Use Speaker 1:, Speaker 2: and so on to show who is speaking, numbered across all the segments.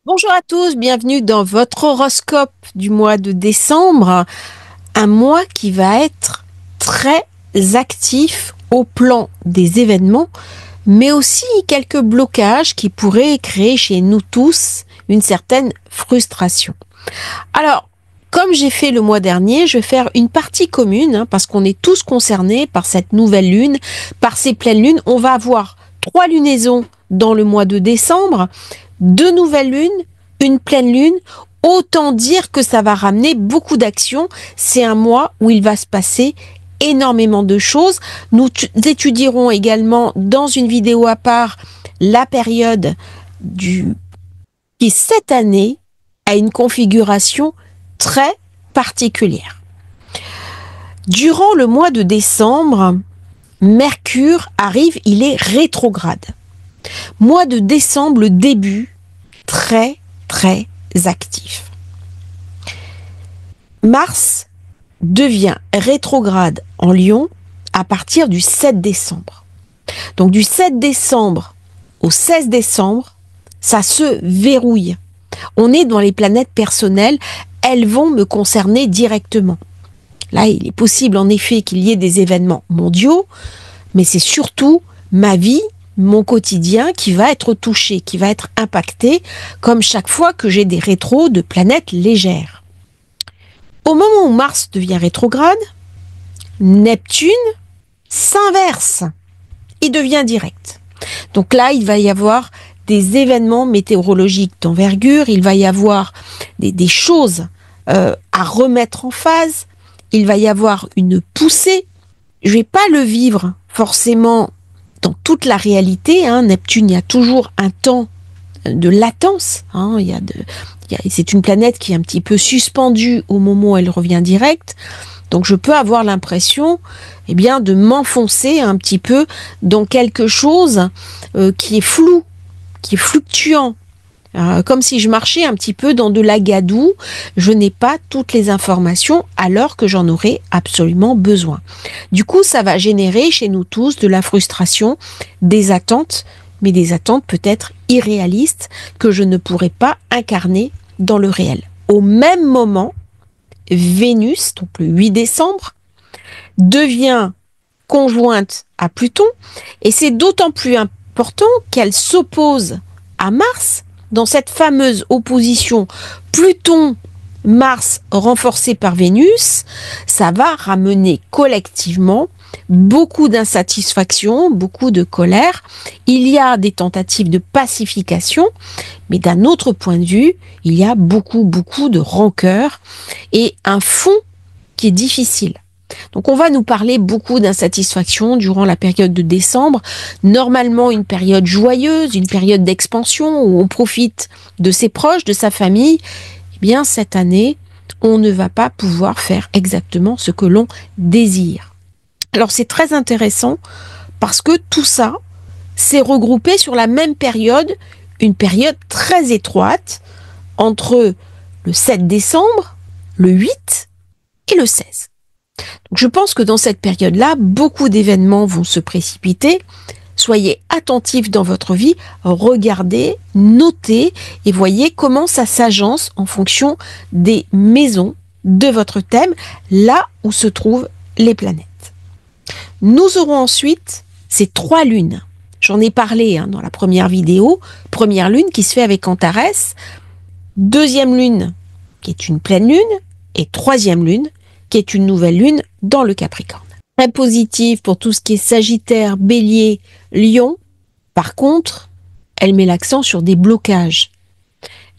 Speaker 1: Bonjour à tous, bienvenue dans votre horoscope du mois de décembre. Un mois qui va être très actif au plan des événements, mais aussi quelques blocages qui pourraient créer chez nous tous une certaine frustration. Alors, comme j'ai fait le mois dernier, je vais faire une partie commune, parce qu'on est tous concernés par cette nouvelle lune, par ces pleines lunes. On va avoir 3 lunaisons dans le mois de décembre, 2 nouvelles lunes, une pleine lune. Autant dire que ça va ramener beaucoup d'actions. C'est un mois où il va se passer énormément de choses. Nous étudierons également dans une vidéo à part la période qui cette année a une configuration très particulière. Durant le mois de décembre, Mercure arrive, il est rétrograde. Mois de décembre, le début, très actif. Mars devient rétrograde en Lion à partir du 7 décembre. Donc du 7 décembre au 16 décembre, ça se verrouille. On est dans les planètes personnelles, elles vont me concerner directement. Là, il est possible en effet qu'il y ait des événements mondiaux, mais c'est surtout ma vie, mon quotidien qui va être touché, qui va être impacté, comme chaque fois que j'ai des rétros de planètes légères. Au moment où Mars devient rétrograde, Neptune s'inverse. Il devient direct. Donc là, il va y avoir des événements météorologiques d'envergure, il va y avoir des choses à remettre en phase, il va y avoir une poussée. Je vais pas le vivre forcément dans toute la réalité. Neptune, il y a toujours un temps de latence. C'est une planète qui est un petit peu suspendue au moment où elle revient directe. Donc je peux avoir l'impression de m'enfoncer un petit peu dans quelque chose qui est flou, qui est fluctuant. Comme si je marchais un petit peu dans de l'agadou, je n'ai pas toutes les informations alors que j'en aurais absolument besoin. Du coup, ça va générer chez nous tous de la frustration, des attentes, mais des attentes peut-être irréalistes que je ne pourrais pas incarner dans le réel. Au même moment, Vénus, donc le 8 décembre, devient conjointe à Pluton, et c'est d'autant plus important qu'elle s'oppose à Mars. Dans cette fameuse opposition Pluton-Mars renforcée par Vénus, ça va ramener collectivement beaucoup d'insatisfaction, beaucoup de colère. Il y a des tentatives de pacification, mais d'un autre point de vue, il y a beaucoup de rancœur et un fond qui est difficile. Donc on va nous parler beaucoup d'insatisfaction durant la période de décembre, normalement une période joyeuse, une période d'expansion où on profite de ses proches, de sa famille. Cette année, on ne va pas pouvoir faire exactement ce que l'on désire. Alors c'est très intéressant parce que tout ça s'est regroupé sur la même période, une période très étroite entre le 7 décembre, le 8 et le 16. Donc je pense que dans cette période-là, beaucoup d'événements vont se précipiter. Soyez attentifs dans votre vie, regardez, notez et voyez comment ça s'agence en fonction des maisons de votre thème, là où se trouvent les planètes. Nous aurons ensuite ces 3 lunes. J'en ai parlé dans la première vidéo. Première lune qui se fait avec Antares, deuxième lune qui est une pleine lune et troisième lune qui est une nouvelle lune dans le Capricorne. Très positive pour tout ce qui est Sagittaire, Bélier, Lion. Par contre, elle met l'accent sur des blocages.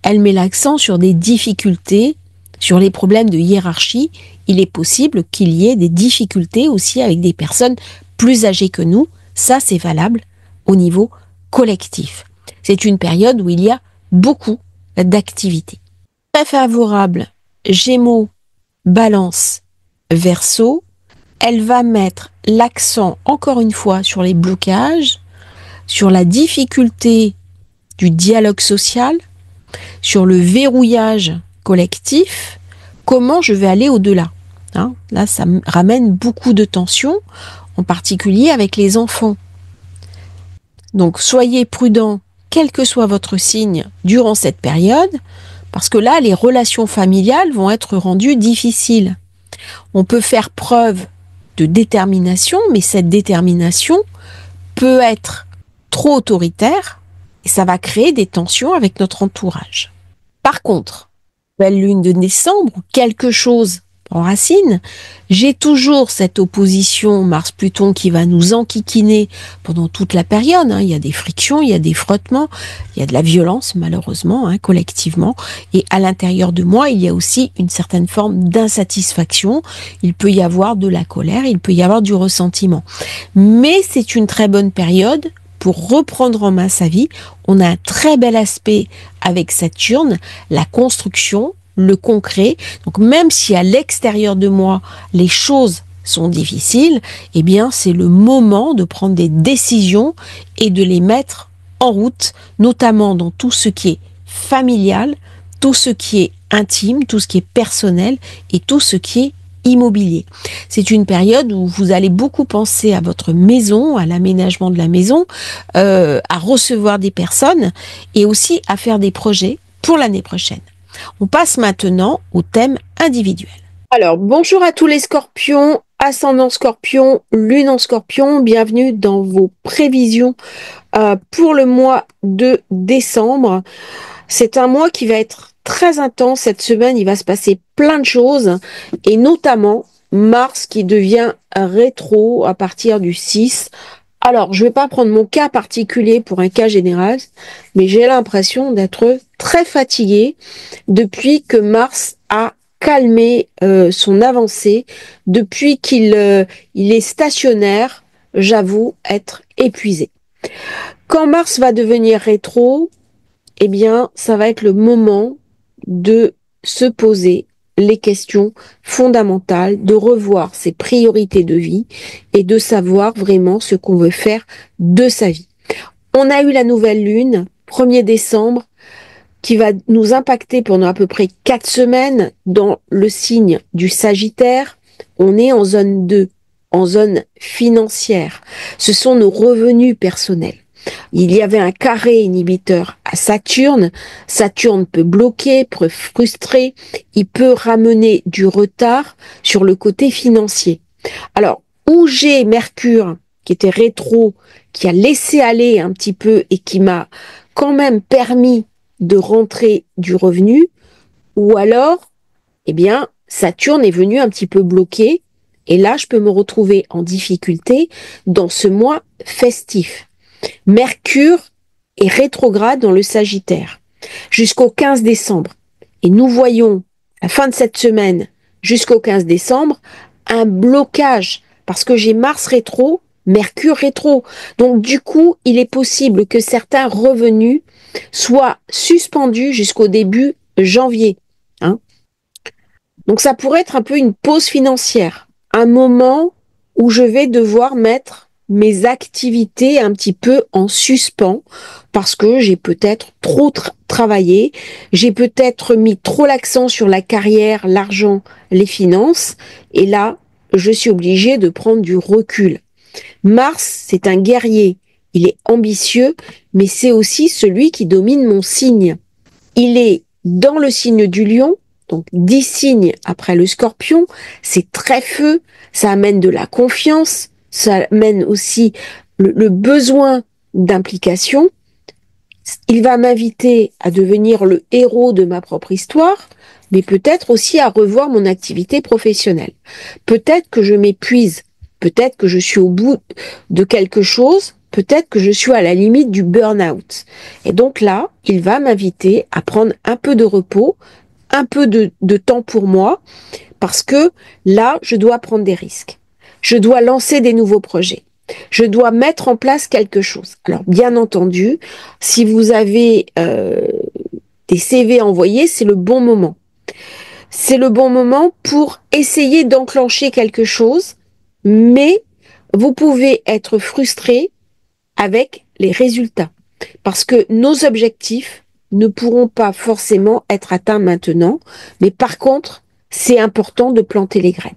Speaker 1: Elle met l'accent sur des difficultés, sur les problèmes de hiérarchie. Il est possible qu'il y ait des difficultés aussi avec des personnes plus âgées que nous. Ça, c'est valable au niveau collectif. C'est une période où il y a beaucoup d'activités. Très favorable, Gémeaux, Balance, Verseau, elle va mettre l'accent encore une fois sur les blocages, sur la difficulté du dialogue social, sur le verrouillage collectif, comment je vais aller au-delà. Là, ça ramène beaucoup de tensions, en particulier avec les enfants. Donc, soyez prudents quel que soit votre signe durant cette période, parce que là, les relations familiales vont être rendues difficiles. On peut faire preuve de détermination, mais cette détermination peut être trop autoritaire et ça va créer des tensions avec notre entourage. Par contre, belle lune de décembre, quelque chose en racine, j'ai toujours cette opposition Mars-Pluton qui va nous enquiquiner pendant toute la période. Il y a des frictions, il y a des frottements, il y a de la violence malheureusement, collectivement. Et à l'intérieur de moi, il y a aussi une certaine forme d'insatisfaction. Il peut y avoir de la colère, il peut y avoir du ressentiment. Mais c'est une très bonne période pour reprendre en main sa vie. On a un très bel aspect avec Saturne, la construction, le concret. Donc même si à l'extérieur de moi, les choses sont difficiles, eh bien c'est le moment de prendre des décisions et de les mettre en route, notamment dans tout ce qui est familial, tout ce qui est intime, tout ce qui est personnel et tout ce qui est immobilier. C'est une période où vous allez beaucoup penser à votre maison, à l'aménagement de la maison, à recevoir des personnes et aussi à faire des projets pour l'année prochaine. On passe maintenant au thème individuel. Alors, bonjour à tous les scorpions, ascendant scorpion, lune en scorpion, bienvenue dans vos prévisions pour le mois de décembre. C'est un mois qui va être très intense cette semaine, il va se passer plein de choses et notamment Mars qui devient rétro à partir du 6. Alors, je ne vais pas prendre mon cas particulier pour un cas général, mais j'ai l'impression d'être très fatiguée depuis que Mars a calmé son avancée, depuis qu'il il est stationnaire, j'avoue être épuisée. Quand Mars va devenir rétro, eh bien, ça va être le moment de se poser les questions fondamentales, de revoir ses priorités de vie et de savoir vraiment ce qu'on veut faire de sa vie. On a eu la nouvelle lune, 1er décembre, qui va nous impacter pendant à peu près 4 semaines dans le signe du Sagittaire. On est en zone 2, en zone financière. Ce sont nos revenus personnels. Il y avait un carré inhibiteur à Saturne. Saturne peut bloquer, peut frustrer, il peut ramener du retard sur le côté financier. Alors, où j'ai Mercure, qui était rétro, qui a laissé aller un petit peu et qui m'a quand même permis de rentrer du revenu, ou alors, eh bien, Saturne est venu un petit peu bloquer, et là, je peux me retrouver en difficulté dans ce mois festif. Mercure est rétrograde dans le Sagittaire jusqu'au 15 décembre. Et nous voyons, à la fin de cette semaine, jusqu'au 15 décembre, un blocage parce que j'ai Mars rétro, Mercure rétro. Donc du coup, il est possible que certains revenus soient suspendus jusqu'au début janvier. Donc ça pourrait être un peu une pause financière, un moment où je vais devoir mettre mes activités un petit peu en suspens parce que j'ai peut-être trop travaillé, j'ai peut-être mis trop l'accent sur la carrière, l'argent, les finances, et là, je suis obligée de prendre du recul. Mars, c'est un guerrier, il est ambitieux, mais c'est aussi celui qui domine mon signe. Il est dans le signe du lion, donc 10 signes après le scorpion, c'est très feu, ça amène de la confiance, ça amène aussi le besoin d'implication. Il va m'inviter à devenir le héros de ma propre histoire, mais peut-être aussi à revoir mon activité professionnelle. Peut-être que je m'épuise, peut-être que je suis au bout de quelque chose, peut-être que je suis à la limite du burn-out. Et donc là, il va m'inviter à prendre un peu de repos, un peu de temps pour moi, parce que là, je dois prendre des risques. Je dois lancer des nouveaux projets. Je dois mettre en place quelque chose. Alors, bien entendu, si vous avez des CV à envoyer, c'est le bon moment. C'est le bon moment pour essayer d'enclencher quelque chose, mais vous pouvez être frustré avec les résultats. Parce que nos objectifs ne pourront pas forcément être atteints maintenant, mais par contre, c'est important de planter les graines.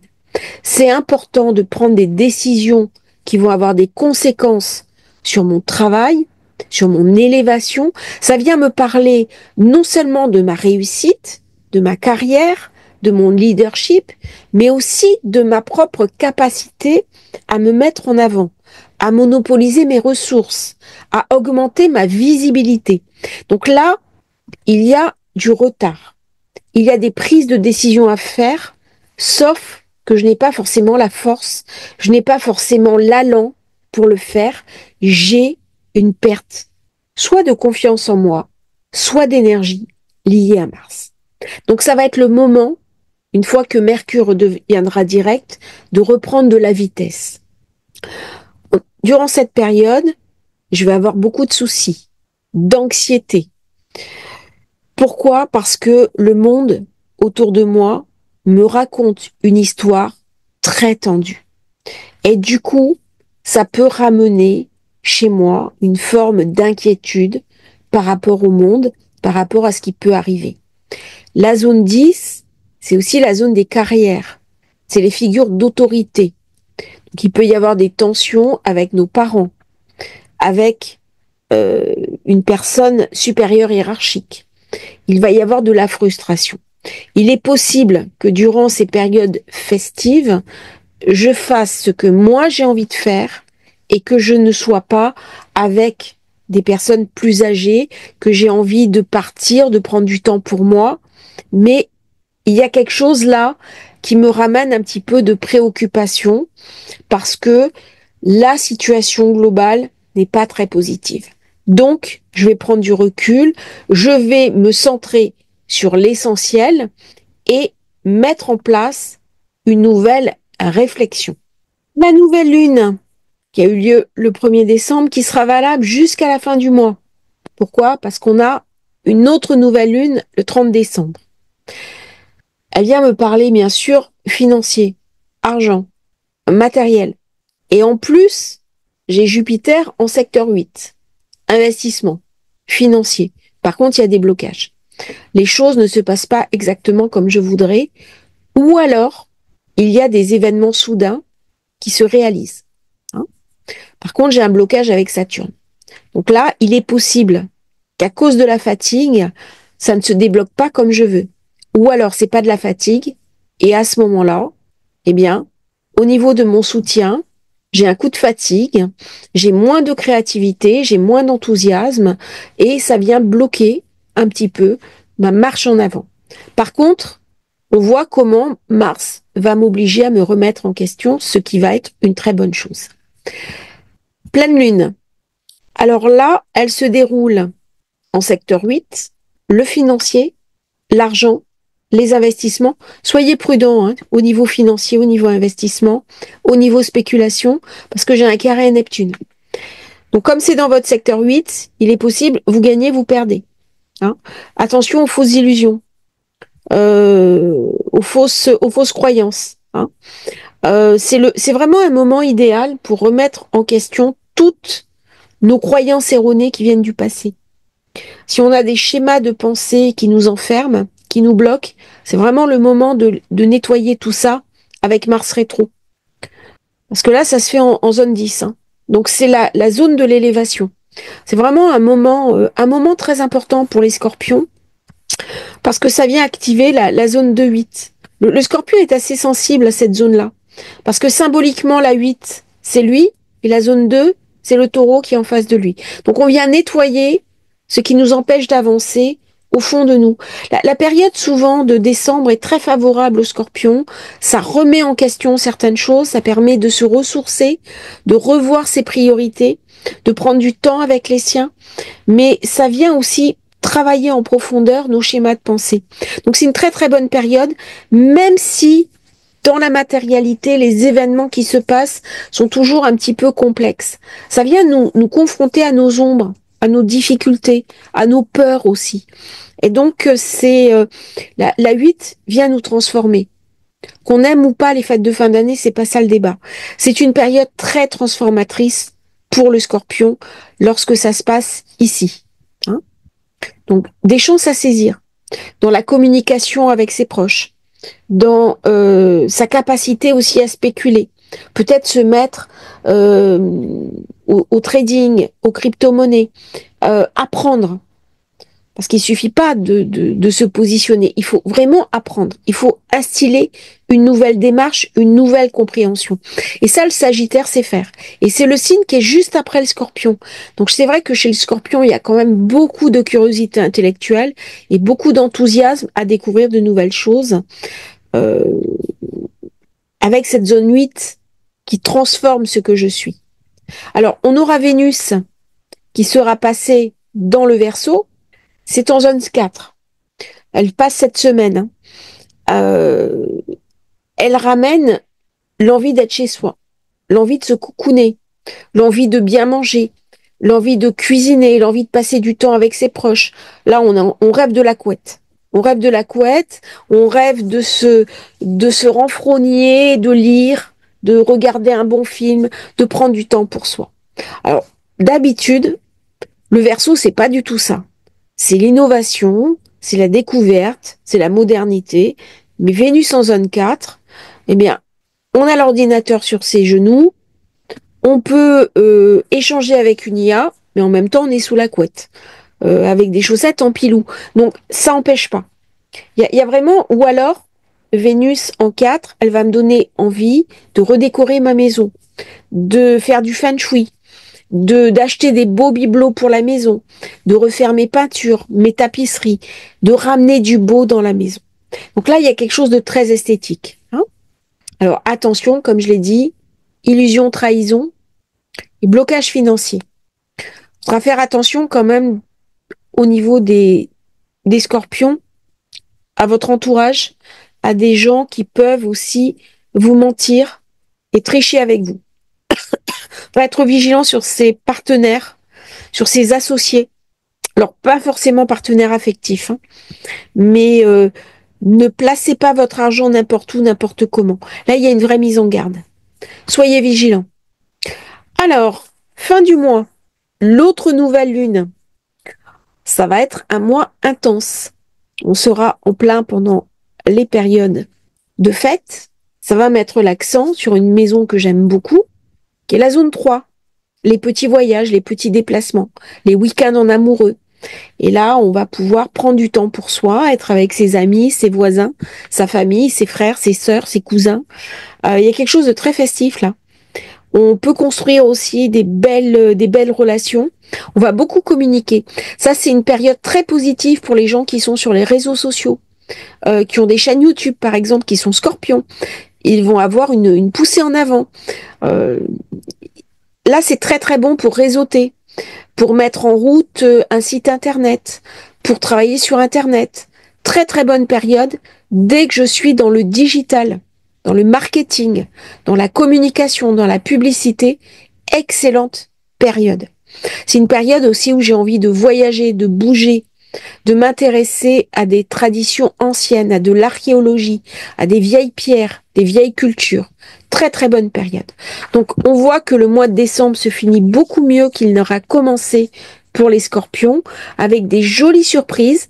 Speaker 1: C'est important de prendre des décisions qui vont avoir des conséquences sur mon travail, sur mon élévation. Ça vient me parler non seulement de ma réussite, de ma carrière, de mon leadership, mais aussi de ma propre capacité à me mettre en avant, à monopoliser mes ressources, à augmenter ma visibilité. Donc là, il y a du retard. Il y a des prises de décision à faire, sauf que je n'ai pas forcément la force, je n'ai pas forcément l'allant pour le faire. J'ai une perte, soit de confiance en moi, soit d'énergie liée à Mars. Donc ça va être le moment, une fois que Mercure deviendra direct, de reprendre de la vitesse. Durant cette période, je vais avoir beaucoup de soucis, d'anxiété. Pourquoi? Parce que le monde autour de moi me raconte une histoire très tendue. Et du coup, ça peut ramener chez moi une forme d'inquiétude par rapport au monde, par rapport à ce qui peut arriver. La zone 10, c'est aussi la zone des carrières. C'est les figures d'autorité. Donc, il peut y avoir des tensions avec nos parents, avec une personne supérieure hiérarchique. Il va y avoir de la frustration. Il est possible que durant ces périodes festives, je fasse ce que moi j'ai envie de faire et que je ne sois pas avec des personnes plus âgées, que j'ai envie de partir, de prendre du temps pour moi. Mais il y a quelque chose là qui me ramène un petit peu de préoccupation parce que la situation globale n'est pas très positive. Donc, je vais prendre du recul, je vais me centrer sur l'essentiel et mettre en place une nouvelle réflexion. La nouvelle lune, qui a eu lieu le 1er décembre, qui sera valable jusqu'à la fin du mois. Pourquoi? Parce qu'on a une autre nouvelle lune le 30 décembre. Elle vient me parler, bien sûr, financier, argent, matériel. Et en plus, j'ai Jupiter en secteur 8. Investissement, financier. Par contre, il y a des blocages. Les choses ne se passent pas exactement comme je voudrais. Ou alors, il y a des événements soudains qui se réalisent. Hein. Par contre, j'ai un blocage avec Saturne. Donc là, il est possible qu'à cause de la fatigue, ça ne se débloque pas comme je veux. Ou alors, c'est pas de la fatigue. Et à ce moment-là, eh bien, au niveau de mon soutien, j'ai un coup de fatigue, j'ai moins de créativité, j'ai moins d'enthousiasme et ça vient bloquer un petit peu ma marche en avant. Par contre, on voit comment Mars va m'obliger à me remettre en question, ce qui va être une très bonne chose. Pleine lune. Alors là, elle se déroule en secteur 8, le financier, l'argent, les investissements. Soyez prudents hein, au niveau financier, au niveau investissement, au niveau spéculation, parce que j'ai un carré Neptune. Donc comme c'est dans votre secteur 8, il est possible, vous gagnez, vous perdez. Hein. Attention aux fausses illusions, aux fausses croyances. Hein. C'est vraiment un moment idéal pour remettre en question toutes nos croyances erronées qui viennent du passé. Si on a des schémas de pensée qui nous enferment, qui nous bloquent, c'est vraiment le moment de nettoyer tout ça avec Mars rétro. Parce que là, ça se fait en zone 10. Hein. Donc c'est la zone de l'élévation. C'est vraiment un moment très important pour les scorpions parce que ça vient activer la zone de 8. Le scorpion est assez sensible à cette zone-là. Parce que symboliquement, la 8, c'est lui, et la zone 2, c'est le taureau qui est en face de lui. Donc on vient nettoyer ce qui nous empêche d'avancer au fond de nous. La période souvent de décembre est très favorable aux scorpions. Ça remet en question certaines choses, ça permet de se ressourcer, de revoir ses priorités, de prendre du temps avec les siens. Mais ça vient aussi travailler en profondeur nos schémas de pensée. Donc c'est une très très bonne période, même si dans la matérialité, les événements qui se passent sont toujours un petit peu complexes. Ça vient nous confronter à nos ombres, à nos difficultés, à nos peurs aussi. Et donc, la 8 vient nous transformer. Qu'on aime ou pas les fêtes de fin d'année, c'est pas ça le débat. C'est une période très transformatrice pour le Scorpion lorsque ça se passe ici. Hein. Donc, des chances à saisir dans la communication avec ses proches, dans sa capacité aussi à spéculer, peut-être se mettre au trading, aux crypto-monnaies, apprendre. Parce qu'il suffit pas de se positionner. Il faut vraiment apprendre. Il faut instiller une nouvelle démarche, une nouvelle compréhension. Et ça, le Sagittaire sait faire. Et c'est le signe qui est juste après le Scorpion. Donc c'est vrai que chez le Scorpion, il y a quand même beaucoup de curiosité intellectuelle et beaucoup d'enthousiasme à découvrir de nouvelles choses. Avec cette zone 8 qui transforme ce que je suis. Alors, on aura Vénus qui sera passée dans le Verseau. C'est en zone 4. Elle passe cette semaine. Elle ramène l'envie d'être chez soi, l'envie de se cocooner, l'envie de bien manger, l'envie de cuisiner, l'envie de passer du temps avec ses proches. Là, on rêve de la couette. On rêve de la couette, on rêve de se renfrogner, de lire, de regarder un bon film, de prendre du temps pour soi. Alors, d'habitude, le Verseau, c'est pas du tout ça. C'est l'innovation, c'est la découverte, c'est la modernité. Mais Vénus en zone 4, eh bien, on a l'ordinateur sur ses genoux, on peut échanger avec une IA, mais en même temps, on est sous la couette, avec des chaussettes en pilou. Donc, ça n'empêche pas. Il y a vraiment, ou alors, Vénus en 4, elle va me donner envie de redécorer ma maison, de faire du feng shui, d'acheter des beaux bibelots pour la maison, de refaire mes peintures, mes tapisseries, de ramener du beau dans la maison. Donc là, il y a quelque chose de très esthétique. Hein. Alors attention, comme je l'ai dit, illusion, trahison et blocage financier. Il faudra faire attention quand même au niveau des scorpions, à votre entourage, à des gens qui peuvent aussi vous mentir et tricher avec vous. Il faudra être vigilant sur ses partenaires, sur ses associés. Alors, pas forcément partenaire affectif, hein, mais ne placez pas votre argent n'importe où, n'importe comment. Là, il y a une vraie mise en garde. Soyez vigilants. Alors, fin du mois, l'autre nouvelle lune, ça va être un mois intense. On sera en plein pendant les périodes de fête. Ça va mettre l'accent sur une maison que j'aime beaucoup, qui est la zone 3. Les petits voyages, les petits déplacements, les week-ends en amoureux. Et là, on va pouvoir prendre du temps pour soi, être avec ses amis, ses voisins, sa famille, ses frères, ses sœurs, ses cousins. Il y a quelque chose de très festif là. On peut construire aussi des belles relations. On va beaucoup communiquer. Ça, c'est une période très positive pour les gens qui sont sur les réseaux sociaux, qui ont des chaînes YouTube, par exemple, qui sont scorpions. Ils vont avoir une poussée en avant. Là, c'est très très bon pour réseauter, pour mettre en route un site internet, pour travailler sur internet. Très très bonne période dès que je suis dans le digital, dans le marketing, dans la communication, dans la publicité. Excellente période. C'est une période aussi où j'ai envie de voyager, de bouger, de m'intéresser à des traditions anciennes, à de l'archéologie, à des vieilles pierres, des vieilles cultures. Très très bonne période. Donc on voit que le mois de décembre se finit beaucoup mieux qu'il n'aura commencé pour les scorpions, avec des jolies surprises.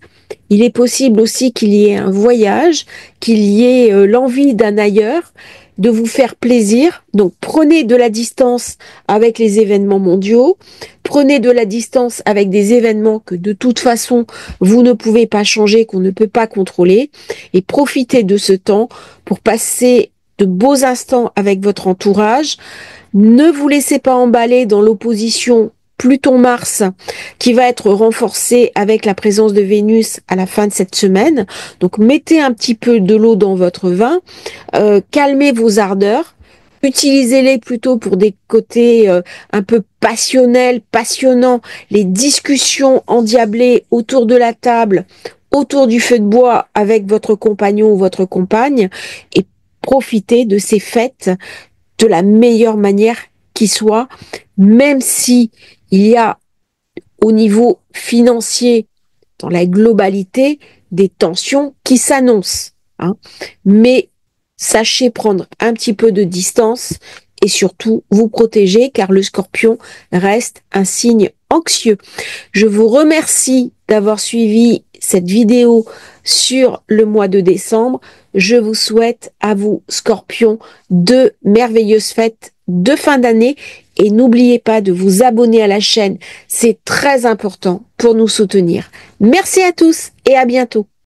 Speaker 1: Il est possible aussi qu'il y ait un voyage, qu'il y ait l'envie d'un ailleurs, de vous faire plaisir. Donc prenez de la distance avec les événements mondiaux, prenez de la distance avec des événements que de toute façon vous ne pouvez pas changer, qu'on ne peut pas contrôler, et profitez de ce temps pour passer de beaux instants avec votre entourage. Ne vous laissez pas emballer dans l'opposition Pluton-Mars qui va être renforcée avec la présence de Vénus à la fin de cette semaine. Donc mettez un petit peu de l'eau dans votre vin, calmez vos ardeurs, utilisez-les plutôt pour des côtés un peu passionnels, passionnants, les discussions endiablées autour de la table, autour du feu de bois avec votre compagnon ou votre compagne, et profitez de ces fêtes de la meilleure manière qui soit, même si il y a au niveau financier, dans la globalité, des tensions qui s'annoncent. Hein. Mais sachez prendre un petit peu de distance et surtout vous protéger car le scorpion reste un signe anxieux. Je vous remercie d'avoir suivi cette vidéo sur le mois de décembre. Je vous souhaite à vous, scorpions, de merveilleuses fêtes de fin d'année et n'oubliez pas de vous abonner à la chaîne. C'est très important pour nous soutenir. Merci à tous et à bientôt.